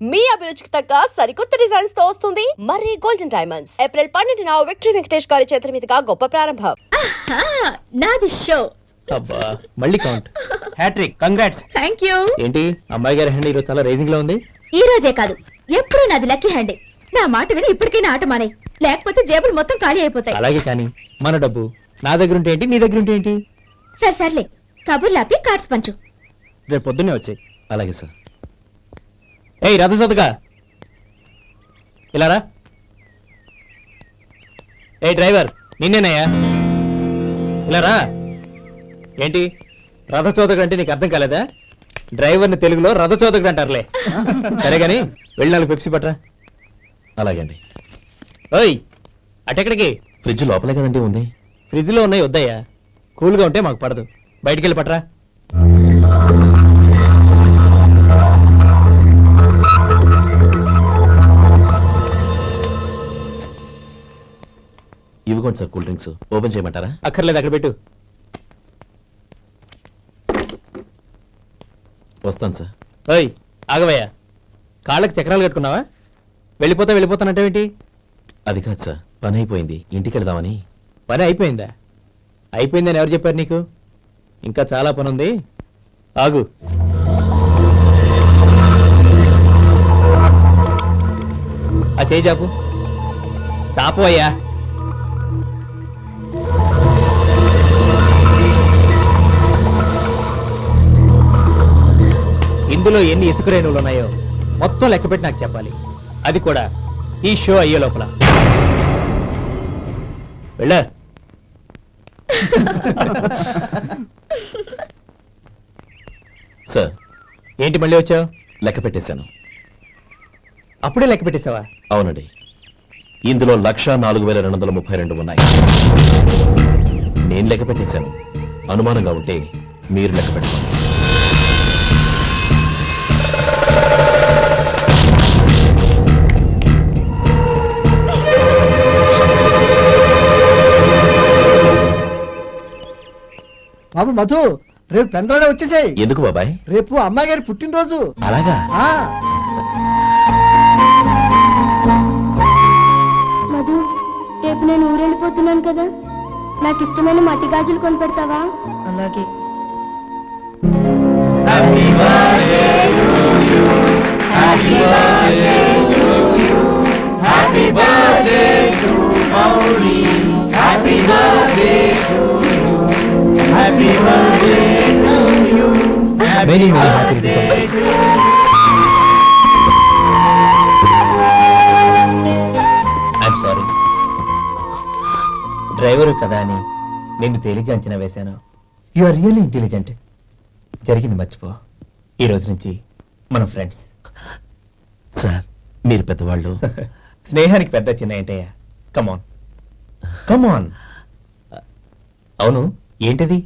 మీ అభిరుచికి తగ్గ సరికొత్త డిజైన్స్ తో వస్తుంది మర్రి గోల్డెన్ డైమండ్స్. ఏప్రిల్ 12న విక్టరీ వెంకటేష్ గారి చేతుల మీదుగా గొప్ప ప్రారంభం. నాది షో. అబ్బా మళ్ళీ count. Hattrick. Congrats. Thank you. ఏంటి అమ్మాయి గారి హ్యాండ్ ఈరోజు చాలా రైజింగ్ లో ఉంది. ఈ రోజే కాదు, ఎప్పుడు నాది లక్కీ హ్యాండే. నా మాట విని ఇప్పటికైనా ఆట మానే, లేకపోతే జేబులు మొత్తం ఖాళీ అయిపోతాయి. అలాగే కానీ మన డబ్బు నా దగ్గర ఉంటే ఏంటి, నీ దగ్గర ఉంటే ఏంటి? సర్లే, కబుర్లు ఆపి కార్డ్స్ పంచు. రేపు పొద్దున్నే వచ్చాయి. అలాగే సార్. ఏయ్ రథసోదగా ఇలా రా. ఏ డ్రైవర్ నిన్నేనయ్యా, ఇలా రా. ఏంటి రథచోదకుడు అంటే నీకు అర్థం కాలేదా? డ్రైవర్ని తెలుగులో రథచోదకుడు అంటారులే. సరే గాని వెళ్ళి 4 పెప్సీ పట్రా. అలాగే అండి. ఓయ్ అటెక్కడికి? ఫ్రిడ్జ్ లోపలే కదండి ఉంది. ఫ్రిడ్జ్ లో ఉన్నాయి వద్దయ్యా, కూల్గా ఉంటే మాకు పడదు. బయటికి వెళ్ళి పట్రా. ఇవ్వకోండి సార్, కూల్ డ్రింక్స్ ఓపెన్ చేయమంటారా? అక్కర్లేదు, అక్కడ పెట్టు. వస్తాను సార్. ఓయ్ ఆగవయ్యా, కాళ్ళకి చక్రాలు కట్టుకున్నావా? వెళ్ళిపోతానంటావేంటి? అది కాదు సార్, పని అయిపోయింది, ఇంటికి వెళదామని. పని అయిపోయిందా? అయిపోయిందని ఎవరు చెప్పారు నీకు? ఇంకా చాలా పని ఉంది, ఆగు. ఆ చేయి చాపు. చాపు అయ్యా. ఇందులో ఎన్ని ఇసుక రేణువులు ఉన్నాయో మొత్తం లెక్కపెట్టి నాకు చెప్పాలి. అది కూడా ఈ షో అయ్యే లోపల. వెళ్ళా. సార్ ఏంటి మళ్ళీ వచ్చావు? లెక్క పెట్టేశాను. అప్పుడే లెక్క పెట్టేశావా? అవునండి, ఇందులో 1,04,232 ఉన్నాయి. నేను లెక్క పెట్టేశాను. అనుమానంగా ఉంటే మీరు లెక్క పెట్టుకోండి. బాబు మధు, రేపు పెందలాడే వచ్చేసాయి. ఎందుకు బాబాయ్? రేపు అమ్మాయి గారి పుట్టినరోజు. అలాగా? మధు, రేపు నేను ఊరెళ్ళిపోతున్నాను కదా, నాకు ఇష్టమైన మట్టి గాజులు కొనిపెడతావా? అలాగే. Many happy returns. I'm sorry. Driver కదా అని నిన్ను తేలిగ్గా అంచనా వేశాను. You are really intelligent. జరిగింది మర్చిపో. ఈ రోజు నుంచి మనం ఫ్రెండ్స్. సార్ మీరు పెద్దవాళ్ళు. స్నేహానికి పెద్ద చిన్న ఏంటయ్యా? కమాన్ కమాన్. అవును, ఏంటది?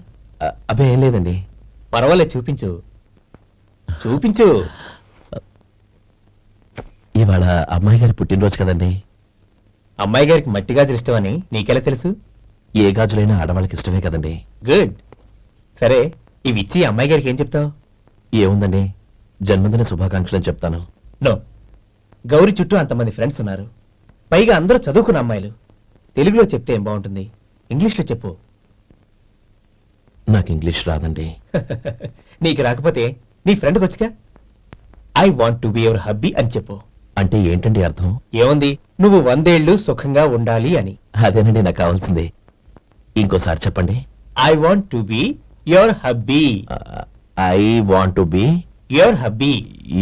అబ్బే ఏం లేదండి. పర్వాలేదు, చూపించు చూపించు. ఇవాళ అమ్మాయి గారి పుట్టినరోజు కదండి. అమ్మాయి గారికి మట్టి గాజులు ఇష్టమని నీకెలా తెలుసు? ఏ గాజులైనా ఆడవాళ్ళకి ఇష్టమే కదండి. గుడ్. సరే, ఇవి ఇచ్చి అమ్మాయి గారికి ఏం చెప్తావు? ఏముందండి, జన్మదిన శుభాకాంక్షలు అని చెప్తాను. నో, గౌరీ చుట్టూ అంతమంది ఫ్రెండ్స్ ఉన్నారు, పైగా అందరూ చదువుకున్న అమ్మాయిలు. తెలుగులో చెప్తే ఏం బాగుంటుంది, ఇంగ్లీష్లో చెప్పు. నాకు ఇంగ్లీష్ రాదండి. నీకు రాకపోతే నీ ఫ్రెండ్కి వచ్చిగా I want to be your hubby అని చెప్పు. అంటే ఏంటండి అర్థం? ఏముంది, నువ్వు 100 ఏళ్ళు సుఖంగా ఉండాలి అని. అదేనండి నాకు కావాల్సింది. ఇంకోసారి చెప్పండి. I want to be your hubby. I want to be your hubby.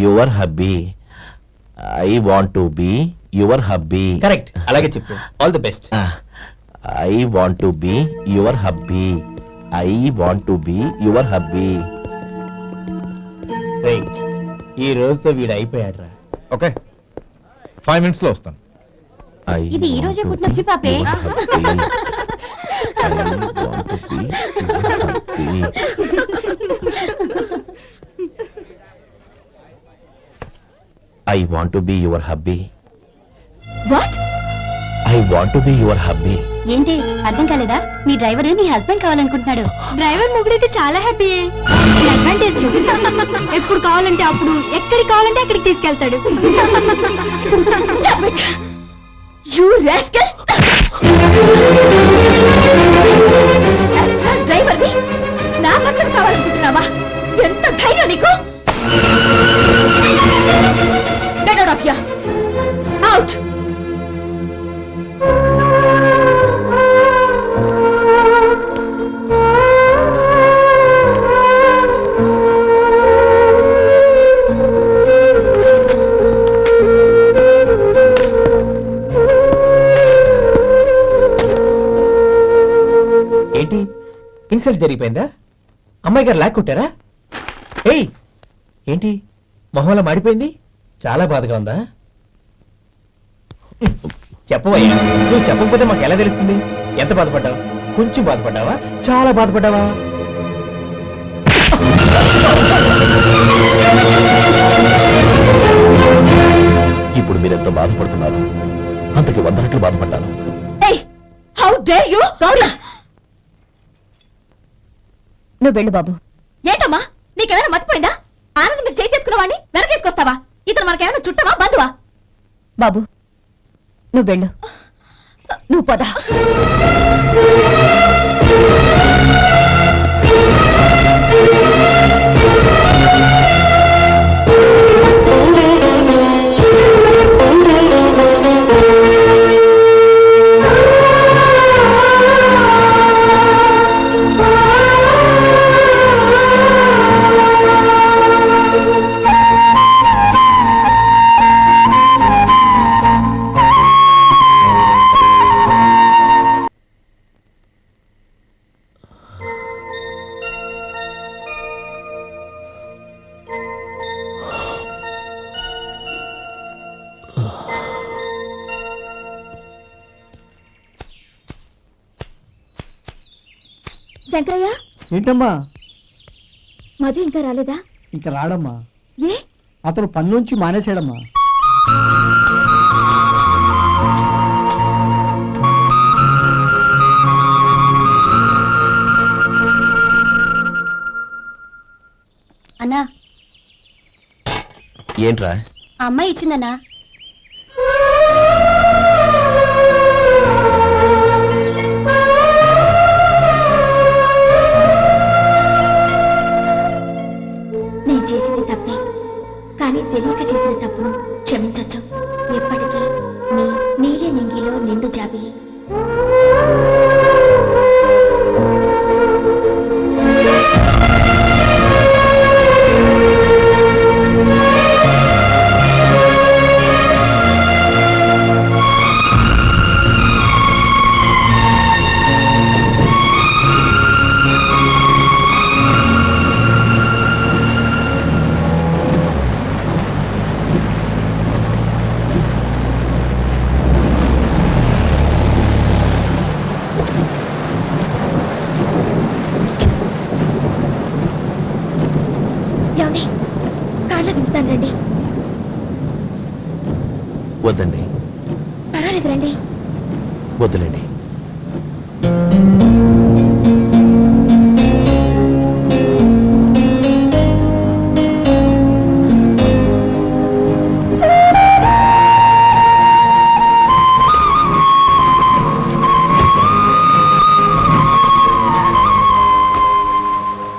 Your hubby. I want to be your hubby. Correct, అలాగే చెప్పు. All the best. I want to be your hubby. I want to be your hubby. ఈ రోజుతో వీడు అయిపోయాడు రా. Okay, 5 minutes లో వస్తాను. ఇది ఈ రోజే పుట్టినొచ్చి పాపే. I want to be your hubby. What? I want to be your hubby. ఏంటి అర్థం కాలేదా? మీ డ్రైవర్ నీ హస్బెండ్ కావాలనుకుంటున్నాడు. డ్రైవర్ మొగుడైతే చాలా హ్యాపీ. అడ్వాంటేజ్ ఎప్పుడు కావాలంటే అప్పుడు ఎక్కడికి కావాలంటే అక్కడికి తీసుకెళ్తాడు. You rascal! డ్రైవర్ ని నా పక్కన కావాలనుకుంటున్నావా? ఎంత ధైర్యం నీకు! Get out of here! Out! ఏంటి ఇన్సల్ట్ జరిగిపోయిందా? అమ్మాయి గారు లాక్ కొట్టారా? ఏయ్ ఏంటి మొహంలో మాడిపోయింది? చాలా బాధగా ఉందా? చెప్పవయ్యా, నువ్వు చెప్పకపోతే మాకు ఎలా తెలుస్తుంది? ఎంత బాధపడ్డావు? కొంచెం బాధపడ్డావా? చాలా బాధపడ్డావా? ఇప్పుడు మీరెంత బాధపడుతున్నారు, అంతకి 100 రెట్లు బాధపడ్డాను. Hey! How dare you! Gauri! నువ్వు వెళ్ళు బాబు. ఏంటమ్మా నీకేమైనా మర్చిపోయిందా? ఆనందం మీరు చేసేసుకున్న వాడిని వెనకేసుకొస్తావా? ఇతను మనకేమైనా చుట్టమా బంధువా? బాబు నువ్వు వెళ్ళు. నువ్వు పద. శంకరయ్య, ఏంటమ్మా? మధు ఇంకా రాలేదా? ఇంకా రాడమ్మా. ఏ? అతను పని నుంచి మానేసాడమ్మా. అన్నా, ఏంట్రా? ఆ అమ్మాయి ఇచ్చిందన్నా. నేను చేసింది తప్పే, కానీ తెలియక చేసిన తప్పును క్షమించొచ్చు. ఎప్పటికీ నీ నీలి నింగిలో నిండు జాబిలి. ఏమండి, కార్లో దింపుతాను రండి. వద్దండి, పర్వాలేదు రండి. వద్దులేండి.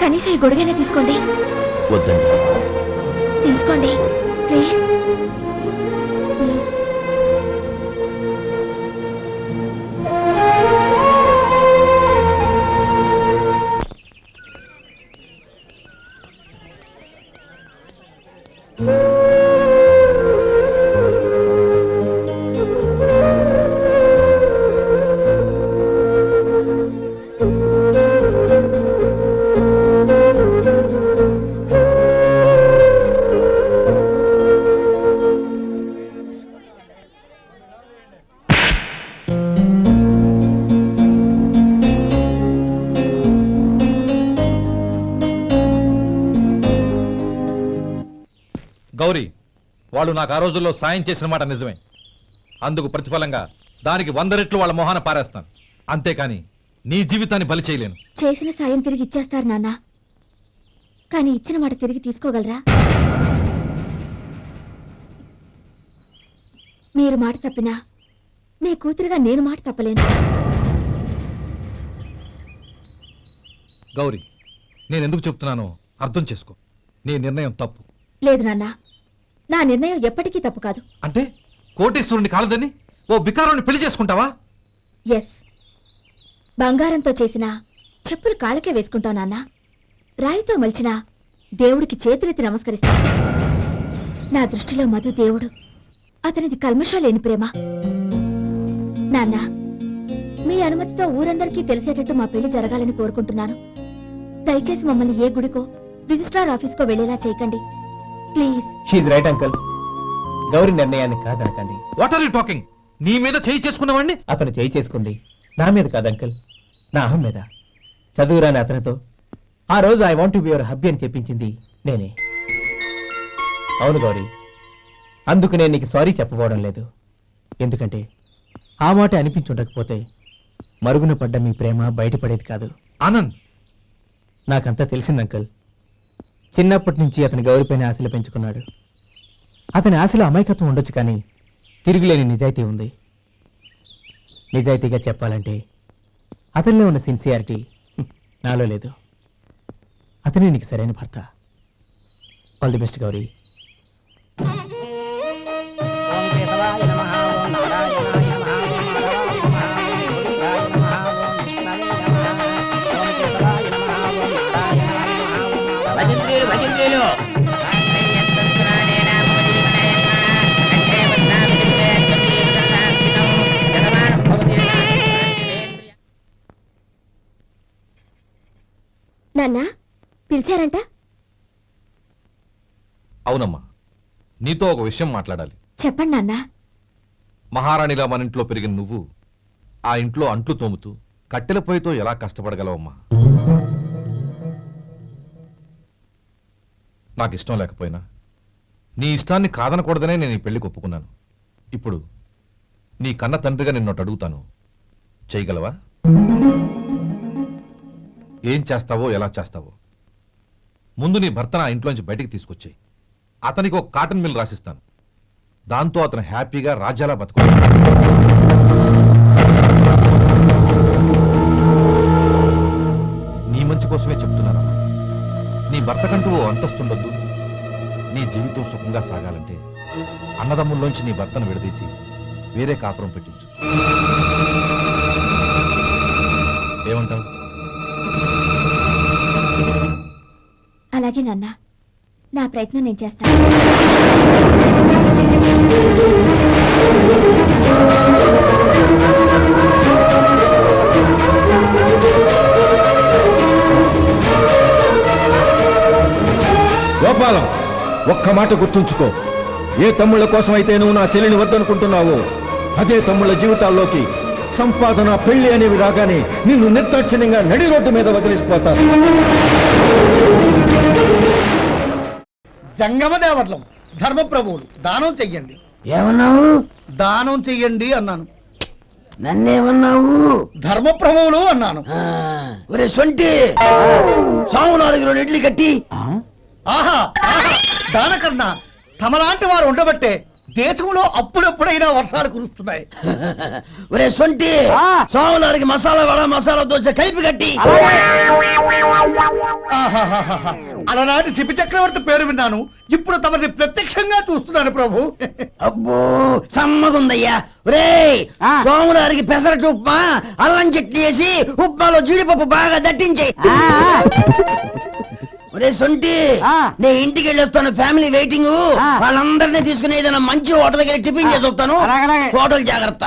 కనీసం ఈ గొడుగైనా తీసుకోండి. వద్దండి. తీసుకోండి ప్లీజ్. గౌరీ, వాళ్ళు నాకు ఆ రోజుల్లో సాయం చేసిన మాట నిజమే. అందుకు ప్రతిఫలంగా దానికి 100 రెట్లు వాళ్ళ మొహాన పారేస్తాను. అంతేకాని నీ జీవితాన్ని బలి చేయలేను. చేసిన సాయం తిరిగి ఇచ్చేస్తారు నాన్న. కానీ ఇచ్చిన మాట తిరిగి తీసుకోగలరా? మీరు మాట తప్పినా మీ కూతురుగా నేను మాట తప్పలేను. గౌరీ, నేను ఎందుకు చెప్తున్నానో అర్థం చేసుకో. నీ నిర్ణయం తప్పు. లేదు నాన్న, నా నిర్ణయం ఎప్పటికీ తప్పు కాదు. అంటే కోటీశ్వరుని కాలదని ఓ బికారాన్ని పెళ్లి చేసుకుంటావా? ఎస్, బంగారంతో చేసిన చెప్పులు కాళ్ళకే వేసుకుంటావు నాన్న. రాయితో మలిచిన దేవుడికి చేతులెత్తి నమస్కరిస్తా. నా దృష్టిలో మధు దేవుడు, అతనిది కల్మషం లేని ప్రేమ. నాన్న, మీ అనుమతితో ఊరందరికీ తెలిసేటట్టు మా పెళ్లి జరగాలని కోరుకుంటున్నాను. దయచేసి మమ్మల్ని ఏ గుడికో రిజిస్ట్రార్ ఆఫీస్కో వెళ్లేలా చేయకండి please. She's right uncle. Gauri నిర్ణయాన్ని కాదనకండి. What are you talking? నీ మీద చేయి చేసుకున్నవాడిని అతను చేయి చేసుకుంది నా మీద కాదు అంకుల్, నా అహం మీద. చదువురాని అతనితో ఆ రోజు I want to be your hubby అని చెప్పించింది నేనే. అవును గౌరీ, అందుకు నేను నీకు సారీ చెప్పబోవడం లేదు. ఎందుకంటే ఆ మాట అనిపించుండకపోతే మరుగున పడ్డ మీ ప్రేమ బయటపడేది కాదు. ఆనంద్, నాకంతా తెలిసింది అంకుల్. చిన్నప్పటి నుంచి అతని గౌరీపైన ఆశలు పెంచుకున్నాడు. అతని ఆశలో అమాయకత్వం ఉండొచ్చు, కానీ తిరుగులేని నిజాయితీ ఉంది. నిజాయితీగా చెప్పాలంటే అతనిలో ఉన్న సిన్సియారిటీ నాలో లేదు. అతనే నీకు సరైన భర్త. All the best Gauri. నాన్న, పిలిచారంట? అవునమ్మా, నీతో ఒక విషయం మాట్లాడాలి. చెప్పండి నాన్న. మహారాణిలా మన ఇంట్లో పెరిగిన నువ్వు ఆ ఇంట్లో అంట్లు తోముతూ కట్టెల పొయ్యితో ఎలా కష్టపడగలవమ్మా? నాకు ఇష్టం లేకపోయినా నీ ఇష్టాన్ని కాదనకూడదనే నేను ఈ పెళ్లికి ఒప్పుకున్నాను. ఇప్పుడు నీ కన్న తండ్రిగా నిన్నొకటి అడుగుతాను, చేయగలవా? ఏం చేస్తావో, ఎలా చేస్తావో ముందు నీ భర్తను ఆ ఇంట్లోంచి బయటికి తీసుకొచ్చేయి. అతనికి ఒక కాటన్ మిల్ రాసిస్తాను. దాంతో అతను హ్యాపీగా రాజ్యాలా బతుకు. నీ మంచి కోసమే చెప్తున్నాను. నీ భర్తకంటూ ఓ అంతస్తుండొద్దు. నీ జీవితం సుఖంగా సాగాలంటే అన్నదమ్ముల్లోంచి నీ భర్తను విడదీసి వేరే కాపురం పెట్టించు. ఏమంటావు? అలాగే నాన్న, నా ప్రయత్నం నేను చేస్తాను. గోపాలం, ఒక్క మాట గుర్తుంచుకో. ఏ తమ్ముళ్ళ కోసమైతే నువ్వు నా చెల్లిని వద్దనుకుంటున్నావో అదే తమ్ముళ్ళ జీవితాల్లోకి సంపాదన, పెళ్లి అనేవి రాగానే నిన్ను నిర్దాక్షిణ్యంగా నడి రోడ్డు మీద వదిలిసిపోతారు. జంగమ దేవతలం, ధర్మప్రభువులు, దానం చెయ్యండి. ఏమన్నావు? దానం చెయ్యండి అన్నాను. నన్నేమన్నావు? ధర్మప్రభువులు అన్నాను. ఒరే సొంటి, సాము 4 ఇడ్లీ కట్టి. ఆహా, దానకన్నా తమలాంటి వారు ఉండబట్టే దేశంలో అప్పుడప్పుడైనా వర్షాలు కురుస్తున్నాయి. ఒరే సొంటి, సాము 4 మసాలా వడ, మసాలా దోశ కలిపి కట్టి. ఆహాహాహా. అలనాటి శిపి చక్రవర్తి పేరు విన్నాను, ఇప్పుడు తమని ప్రత్యక్షంగా చూస్తున్నాను ప్రభు. అబ్బో సమ్మగుందయ్యా. ఒరే సోములారికి పెసరట్టు ఉప్మా, అల్లం చట్నీ వేసి ఉప్మాలో జీడిపప్పు బాగా దట్టించే. ఒరే సొంటి, నేను ఇంటికి వెళ్ళొస్తాను, ఫ్యామిలీ వెయిటింగ్. వాళ్ళందరినీ తీసుకుని ఏదైనా మంచి హోటల్ దగ్గర టిఫిన్ చేసి వస్తాను. హోటల్ జాగ్రత్త.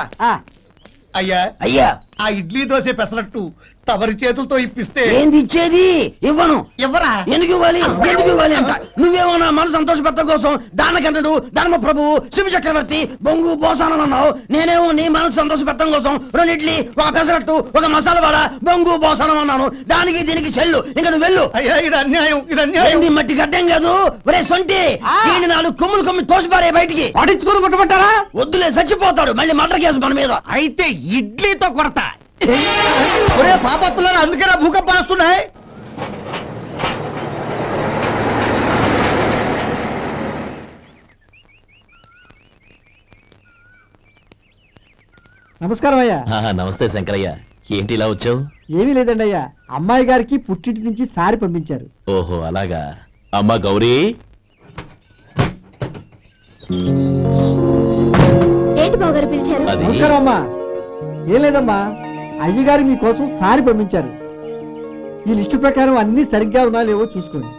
అయ్యా అయ్యా, ఆ ఇడ్లీ దోశ పెసరట్టు తమరి చేతులతో ఇప్పిస్తే ఏంది ఇచ్చేది? ఇవ్వను. ఎవరా? ఎందుకు ఇవ్వాలి? ఎందుకు ఇవ్వాలి అంట? నువ్వేమో నా మనసు సంతోషపెట్టడం కోసం దానకంటుడు, ధర్మ ప్రభువు, శివ చక్రవర్తి, బొంగు బోసానం అన్నావు. నేనేమో నీ మనసు సంతోషపెట్టడం కోసం 2 ఇడ్లీ, ఒక పెసరట్టు, ఒక మసాలా వడ, బొంగు బోసానం అన్నాను. దానికి దీనికి చెల్లు. ఇంకా నువ్వు వెళ్ళు. అయ్యా, ఇది అన్యాయం, ఇది అన్యాయం. ఏంది మట్టి గడ్డం కాదు. ఒరే సొంటి, దీన్ని 4 కొమ్ములు కొమ్మి తోసిపారే బయటికి. పడించుకుని కొట్టమంటారా? వద్దులే, చచ్చిపోతాడు. మళ్ళీ మర్డర్ కేసు మన మీద. అయితే ఇడ్లీతో కొడత. ఒరే పాపత్తులారా, అందుకేనా భూకంపాలు వస్తున్నాయి? నమస్కారం అయ్యా. నమస్తే శంకరయ్య, ఏంటి ఇలా వచ్చావు? ఏమీ లేదండి అయ్యా, అమ్మాయి గారికి పుట్టింటి నుంచి సారి పంపించారు. ఓహో అలాగా. అమ్మా గౌరీ, ఏంటి బావగారు పిలిచారు? అది నమస్కారం అమ్మా. ఏం లేదమ్మా, అయ్యగారు మీకోసం సారి పంపించారు. ఈ లిస్టు ప్రకారం అన్ని సరిగ్గా ఉన్నా లేవో చూసుకోండి.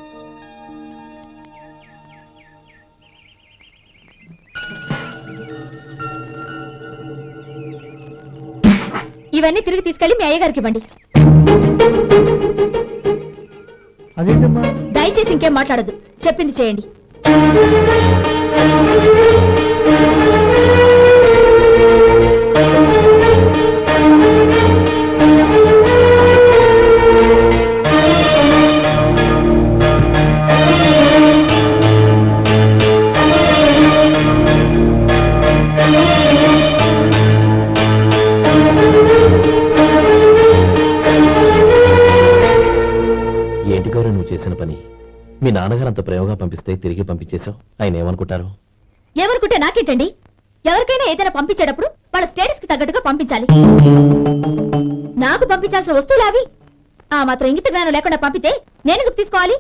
ఇవన్నీ తిరిగి తీసుకెళ్లి మీ అయ్యగారికి ఇవ్వండి. అదేంటమ్మా? దయచేసి ఇంకేం మాట్లాడదు, చెప్పింది చేయండి. ఏంటి గౌరీ నువ్వు చేసిన పని? మీ నాన్నగారు అంత ప్రేమగా పంపిస్తే తిరిగి పంపించేశావు. ఆయన ఏమనుకుంటారు? ఎవరుకుంటే నాకేంటండి? ఎవరికైనా ఏదైనా పంపించేటప్పుడు వాళ్ళ స్టేటస్ కి తగ్గట్టుగా పంపించాలి. నాకు పంపించాల్సిన వస్తువులు అవి. ఆ మాత్రం ఇంగిత జ్ఞానం లేకుండా పంపితే నేనెందుకు తీసుకోవాలి?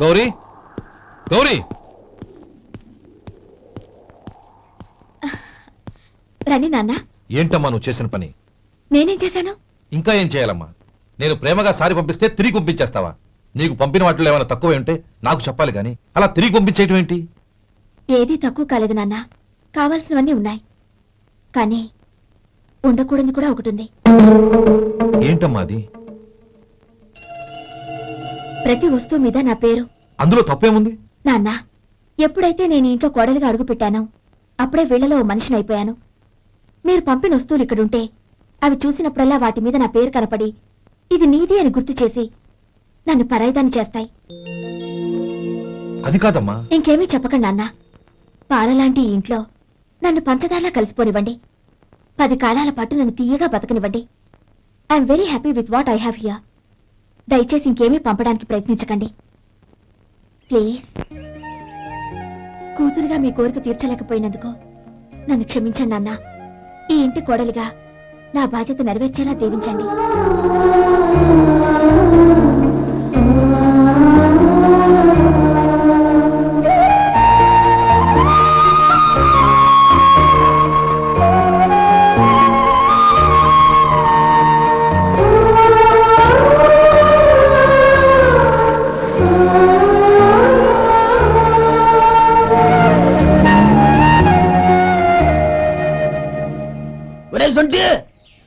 గౌరీ, గౌరీ, రండి నాన్న. ఏంటమ్మా నువ్వు చేసిన పని? నేనేం చేశాను? ఇంకా ఏం చేయాలమ్మా? నేను ప్రేమగా సారి పంపిస్తే తిరిగి పంపించేస్తావా? నీకు పంపిన వాటిలో ఏమైనా తక్కువ ఉంటే నాకు చెప్పాలి కానీ అలా తిరిగి పంపించేయటం ఏంటి? ఏదీ తక్కువ కాలేదు నాన్న, కావాల్సినవన్నీ ఉన్నాయి. కానీ ఉండకూడదు కూడా ఒకటి ఉంది. ఏంటమ్మా అది? ప్రతి వస్తువు మీద నా పేరు. అందులో తప్పేముంది? నాన్న, ఎప్పుడైతే నేను ఇంట్లో కోడలిగా అడుగు పెట్టానో అప్పుడే వీళ్లలో ఓ మనిషిని అయిపోయాను. మీరు పంపిన వస్తువులు ఇక్కడుంటే అవి చూసినప్పుడల్లా వాటి మీద నా పేరు కనపడి ఇది నీది అని గుర్తు చేసి నన్ను పరాయిదాన్ని చేస్తాయి. అది కాదమ్మా. ఇంకేమీ చెప్పకండి నాన్న. పాలలాంటి ఈ ఇంట్లో నన్ను పంచదారలా కలిసిపోనివ్వండి. 10 కాలాల పాటు నన్ను తీయగా బతకనివ్వండి. I'm very happy with what I have here. దయచేసి ఇంకేమీ పంపడానికి ప్రయత్నించకండి ప్లీజ్. కూతురుగా మీ కోరిక తీర్చలేకపోయినందుకు నన్ను క్షమించండి నాన్న. ఈ ఇంటి కోడలిగా నా బాధ్యత నెరవేర్చేలా దీవించండి.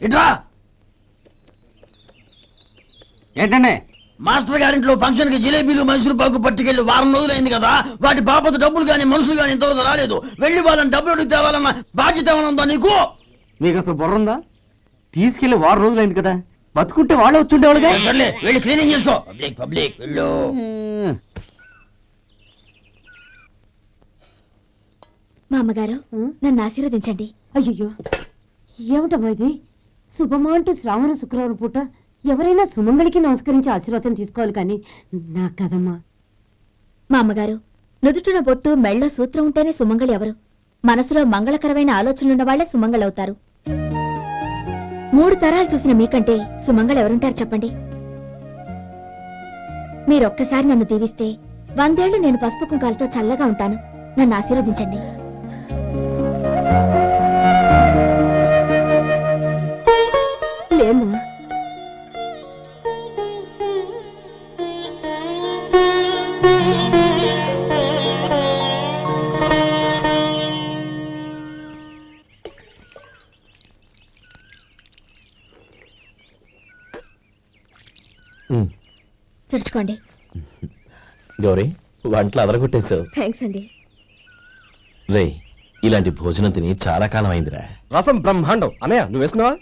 ఇట్రా. ఏంటండి? మాస్టర్ గారింట్లో ఫంక్షన్ కి జిలేబీలు మైసూరు పాకు పట్టుకెళ్ళి వారం రోజులైంది కదా, వాటి బాపత డబ్బులు కానీ మనుషులు కానీ ఇంతవరకు రాలేదు. వెళ్ళి వాళ్ళని డబ్బులు అడిగి తేవాలన్న బాధ్యత ఏమైనా ఉందా నీకు? మీకు అసలు బుర్ర ఉందా? తీసుకెళ్లి 6 రోజులైంది కదా, బతుకుంటే వాళ్ళు వచ్చుండేవాళ్ళుగా. సర్లే, వెళ్ళి క్లీనింగ్ చేసుకో. పబ్లిక్ పబ్లిక్ వెళ్ళు. మా అమ్మగారు నన్ను ఆశీర్వదించండి. అయ్యో, ఏమిటమ్మా ఇది? శుభమా అంటూ శ్రావణ శుక్రవారం పూట ఎవరైనా సుమంగళికి నమస్కరించి ఆశీర్వాదం తీసుకోవాలి కానీ నా కదమ్మా. మా అమ్మగారు నుదుటిన బొట్టు మెళ్ళో సూత్రం ఉంటేనే సుమంగళి ఎవరు? మనసులో మంగళకరమైన ఆలోచనలున్న వాళ్లే సుమంగళవుతారు. 3 తరాలు చూసిన మీకంటే సుమంగళ ఎవరుంటారు చెప్పండి? మీరొక్కసారి నన్ను దీవిస్తే 100 ఏళ్లు నేను పసుపు కుంకాలతో చల్లగా ఉంటాను. నన్ను ఆశీర్వదించండి. లేమ్మా, తుడుచుకోండి. గౌరీ, వంటలు అదరగొట్టేశావు. థ్యాంక్స్ అండి. రే, ఇలాంటి భోజనం తిని చాలా కాలం అయిందిరా. రసం బ్రహ్మాండం. అనయ్య నువ్వు వేసుకున్నావా?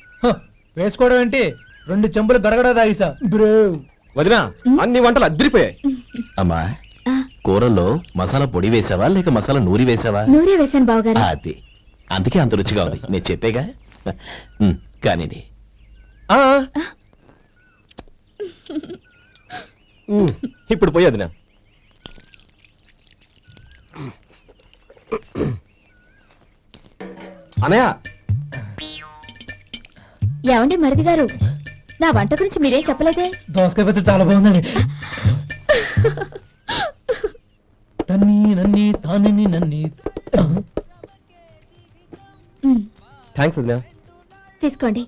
వేసుకోవడం ఏంటి, 2 చెంబులు గడగడ తాగిసా. వదినా అన్ని వంటలు అద్దరిపోయాయి. అమ్మా, కూరల్లో మసాలా పొడి వేసావా లేక మసాలా నూరి వేసావా? నూరే వేశాను బావగారు. అది అందుకే అంత రుచిగా ఉంది. నేను చెప్పేగా. కానీ ఆ. ఇప్పుడు పోయి వదినా. అనయ్య ఏమండి మరిది గారు, నా వంట గురించి మీరేం చెప్పలేదే? దోసకాయ పచ్చడి చాలా బాగుందండి. తన్ని నన్ని తాని నన్ని. థ్యాంక్స్ వదినా. తీసుకోండి.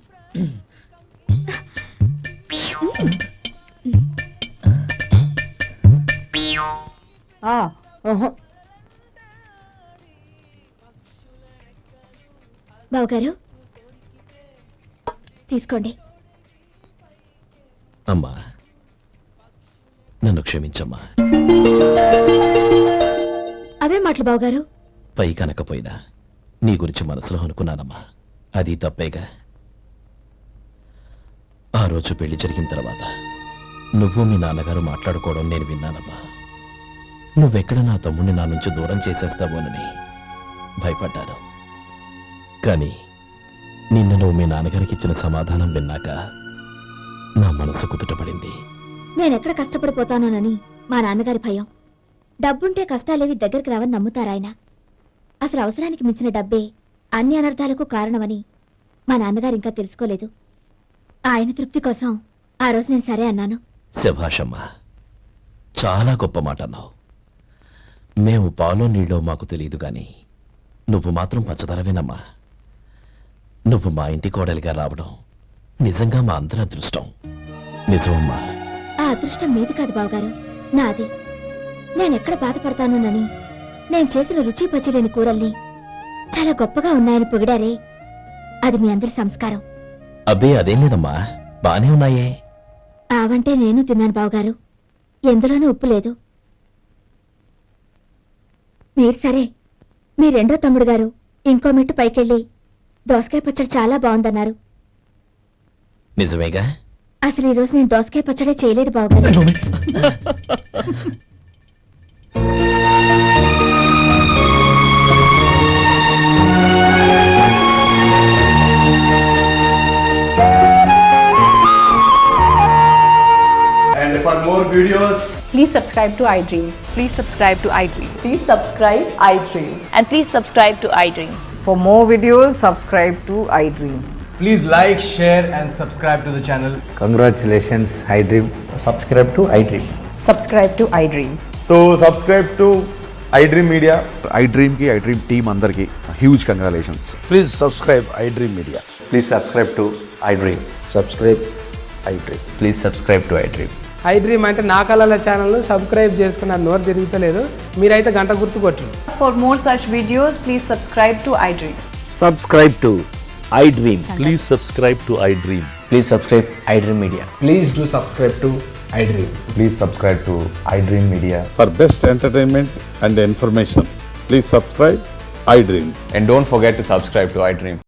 బావగారు తీసుకోండి. అమ్మా, నన్ను క్షమించమ్మా. అవే మాటలు బావగారు. పై కనకపోయినా నీ గురించి మనసులో అనుకున్నానమ్మా. అది తప్పేగా. ఆ రోజు పెళ్లి జరిగిన తర్వాత నువ్వు మీ నాన్నగారు మాట్లాడుకోవడం నేను విన్నానమ్మా. నువ్వెక్కడ నా తమ్ముడిని నా నుంచి దూరం చేసేస్తావోనని భయపడ్డాను. కానీ నిన్న నువ్వు మీ నాన్నగారికి ఇచ్చిన సమాధానం విన్నాక నా మనసు కుదుటపడింది. నేనెక్కడ కష్టపడిపోతానోనని మా నాన్నగారి భయం. డబ్బుంటే కష్టాలేవి దగ్గరికి రావని నమ్ముతారాయన. అసలు అవసరానికి మించిన డబ్బే అన్ని అనర్థాలకు కారణమని మా నాన్నగారు ఇంకా తెలుసుకోలేదు. ఆయన తృప్తి కోసం ఆ రోజు నేను సరే అన్నాను. శభాషమ్మా, చాలా గొప్ప మాట అన్నావు. మేము పాలో నీళ్ళో మాకు తెలియదు గాని నువ్వు మాత్రం పచ్చదరవేనమ్మా. నువ్వు మా ఇంటి కోడలిగా రావడం నిజంగా మా అందరి అదృష్టం. నిజమమ్మా. ఆ అదృష్టం మీది కాదు బావగారు, నాది. నేనెక్కడ బాధపడతానోనని నేను చేసిన రుచి పచిలేని కూరల్ని చాలా గొప్పగా ఉన్నాయని పొగిడారే, అది మీ అందరి సంస్కారం. అబ్బే అదేం లేదమ్మా, బానే ఉన్నాయే. ఆవంటే నేను తిన్నాను బావగారు, ఎందులోనూ ఉప్పు లేదు. మీరు సరే, మీ రెండో తమ్ముడు గారు ఇంకో మెట్టు పైకెళ్ళి దోసకాయ పచ్చడి చాలా బాగుందన్నారు. నిజమేగా? అసలు ఈరోజు నేను దోసకాయ పచ్చడే చేయలేదు బావగారు. And for more videos, please subscribe to iDream. Please subscribe to iDream. Please subscribe iDream. And please subscribe to iDream. For more videos, subscribe to iDream. please like, share and subscribe to the channel. Congratulations, iDream. Subscribe to iDream. Subscribe to iDream. So subscribe to iDream Media. iDream ki iDream team andarki huge congratulations. Please subscribe iDream Media. Please subscribe to iDream. Subscribe iDream. Please subscribe to iDream. iDream అంటే నా కళల channel subscribe చేసుకున్న నోరు తిరుగుతలేదు. మీరైతే గంట గుర్తు కొట్టండి. For more such videos, please subscribe to iDream. Subscribe to iDream. Please subscribe to iDream. Please subscribe iDream Media. Please do subscribe to iDream. Please subscribe to iDream Media. For best entertainment and information, please subscribe iDream. And don't forget to subscribe to iDream.